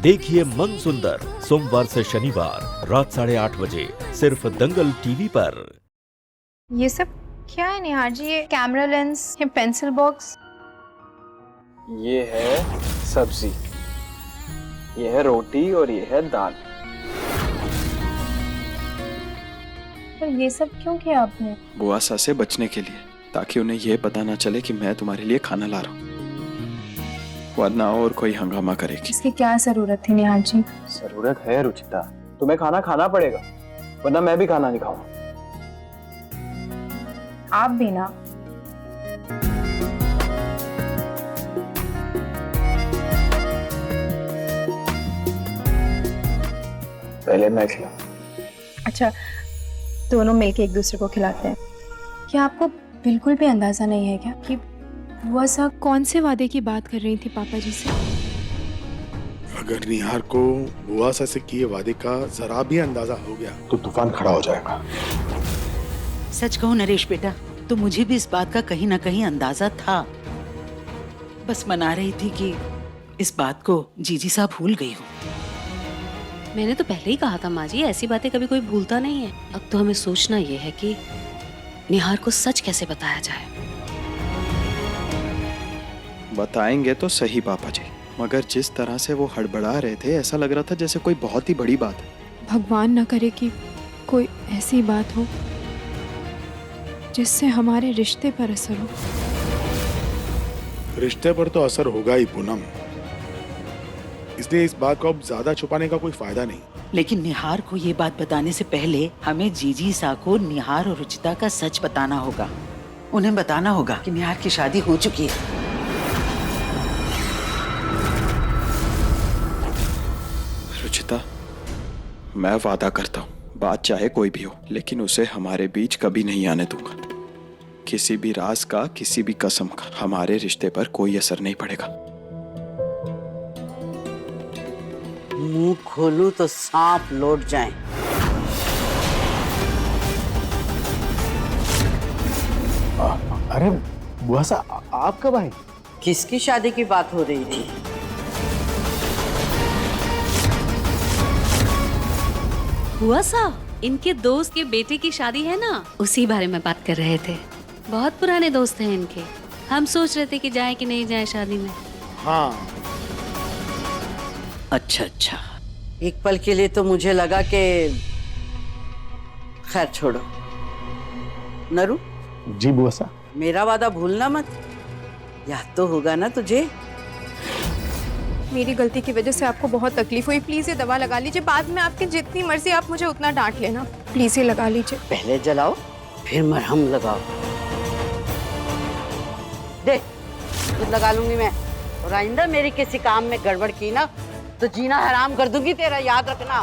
देखिए मन सुंदर सोमवार से शनिवार रात 8:30 बजे सिर्फ दंगल टीवी पर। ये सब क्या है निहार जी? ये कैमरा लेंस, ये पेंसिल बॉक्स, ये है सब्जी, ये है रोटी और ये है दाल। पर ये सब क्यों किया आपने? बुआ सा से बचने के लिए, ताकि उन्हें यह पता ना चले कि मैं तुम्हारे लिए खाना ला रहा हूँ, वरना और कोई हंगामा करेगी। इसकी क्या जरूरत थी निहार जी? जरूरत है रुचिता, तुम्हें खाना खाना पड़ेगा, वरना मैं भी खाना नहीं खाऊंगा। आप भी ना। पहले मैं खिला। अच्छा, दोनों मिलके एक दूसरे को खिलाते हैं। क्या आपको बिल्कुल भी अंदाजा नहीं है क्या कि बुआ सा कौन से वादे की बात कर रही थी पापा जी से? अगर निहार को बुआ सा से किए वादे का जरा भी अंदाजा हो गया तो तूफान खड़ा हो जाएगा। सच कहूं नरेश बेटा, तो मुझे भी इस बात का कहीं ना कहीं अंदाजा था। बस मना रही थी कि इस बात को जीजी साहब भूल गई हो। मैंने तो पहले ही कहा था माँ जी, ऐसी बातें कभी कोई भूलता नहीं है। अब तो हमें सोचना ये है कि निहार को सच कैसे बताया जाए। बताएंगे तो सही पापा जी, मगर जिस तरह से वो हड़बड़ा रहे थे ऐसा लग रहा था जैसे कोई बहुत ही बड़ी बात है। भगवान न करे कि कोई ऐसी बात हो जिससे हमारे रिश्ते पर असर हो। रिश्ते पर तो असर होगा ही पूनम, इसलिए इस बात को अब ज्यादा छुपाने का कोई फायदा नहीं। लेकिन निहार को ये बात बताने से पहले हमें जीजी सा को निहार और रुचिता का सच बताना होगा। उन्हें बताना होगा कि निहार की शादी हो चुकी है। रुचिता, मैं वादा करता हूँ, बात चाहे कोई भी हो, लेकिन उसे हमारे बीच कभी नहीं आने दूंगा। किसी भी राज का, किसी भी कसम का हमारे रिश्ते पर कोई असर नहीं पड़ेगा। मुंह खोलूं तो सांप लौट जाए। अरे बुआ सा, आप कब आए? किसकी शादी की बात हो रही थी? हुआ सा इनके दोस्त के बेटे की शादी है ना, उसी बारे में बात कर रहे थे। बहुत पुराने दोस्त हैं इनके। हम सोच रहे थे कि जाए कि नहीं जाए शादी में। हाँ, अच्छा अच्छा, एक पल के लिए तो मुझे लगा कि खैर छोड़ो। नरू जी बुआ सा। मेरा वादा भूलना मत, याद तो होगा ना तुझे? मेरी गलती की वजह से आपको बहुत तकलीफ हुई। प्लीज ये दवा लगा लीजिए, बाद में आपकी जितनी मर्जी आप मुझे उतना डांट लेना। प्लीज ये लगा लीजिए। पहले जलाओ फिर मरहम लगाओ। दे, खुद लगा लूंगी मैं, और आइंदा मेरी किसी काम में गड़बड़ की ना तो जीना हराम कर दूंगी तेरा, याद रखना।